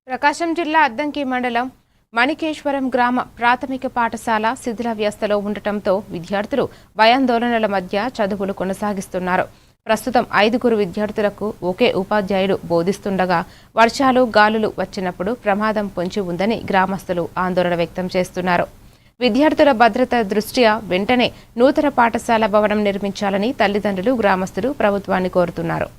ప్రకాశం జిల్లా అద్దంకి మండలం మణికేశ్వరం గ్రామ ప్రాథమిక పాఠశాల శిథిల వ్యవస్థలో ఉండటంతో విద్యార్థులు భయాందోళనల మధ్య చదువులు కొనసాగిస్తున్నారు. ప్రస్తుతం 5 విద్యార్థులకు ఒకే ఉపాధ్యాయుడు బోధిస్తుండగా వర్షాలు గాలులు వచ్చినప్పుడు ప్రమాదం పొంచి ఉందని గ్రామస్తులు ఆందోళన వ్యక్తం చేస్తున్నారు. విద్యార్థుల భద్రత దృష్ట్యా వెంటనే నూతన పాఠశాల భవనం నిర్మించాలని తల్లిదండ్రులు, గ్రామస్తులు ప్రభుత్వాన్ని కోరుతున్నారు.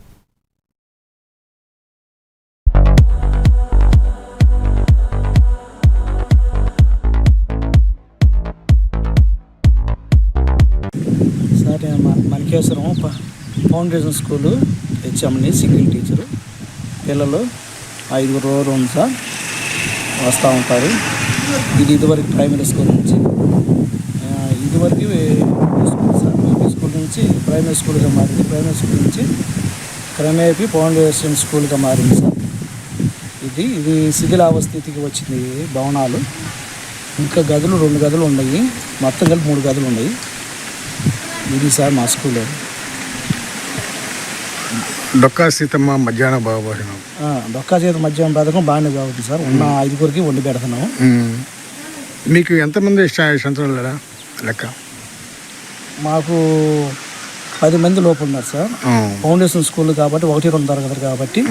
మణికేశ్వరం ఫౌండేషన్ స్కూలు హెచ్ఎంని సింగిల్ టీచరు. పిల్లలు 5 రోజులు ఉంది సార్, వస్తూ ఉంటారు. ఇదివరకు ప్రైమరీ స్కూల్ నుంచి ఇదివరకు స్కూల్ సార్, స్కూల్ నుంచి ప్రైమరీ స్కూల్గా మారింది. ప్రైమరీ స్కూల్ నుంచి క్రమేపీ ఫౌండేషన్ స్కూల్గా మారింది సార్. ఇది శిథిలావస్థితికి వచ్చింది భవనాలు. ఇంకా గదులు 2 గదులు ఉన్నాయి, మొత్తం కలిపి 3 గదులు ఉన్నాయి. ఇది సార్ మా స్కూల్. డొక్కా సీతమ్మ మధ్యాహ్న భోజనం, డొక్కా సీతమ్మ మధ్యాహ్నం పథకం బాగానే బాగుంది సార్. ఉన్న 5 వండి పెడుతున్నాము. మీకు ఎంతమంది సంవత్సరాల లెక్క? మాకు 10 మంది లోపు ఉన్నారు సార్. ఫౌండేషన్ స్కూల్ కాబట్టి 1-2 తరగతులు కాబట్టి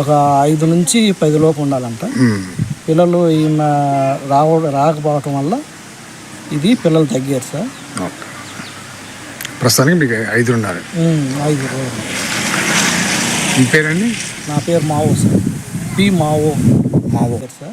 ఒక 5 నుంచి 10 లోపు ఉండాలంట. పిల్లలు రాకపోవటం వల్ల ఇది పిల్లలు తగ్గారు సార్. ప్రస్తుతానికి మీకు 5 ఉన్నారు. 5 రోజులు. మీ పేరండి? నా పేరు Mao sir, P Mao sir.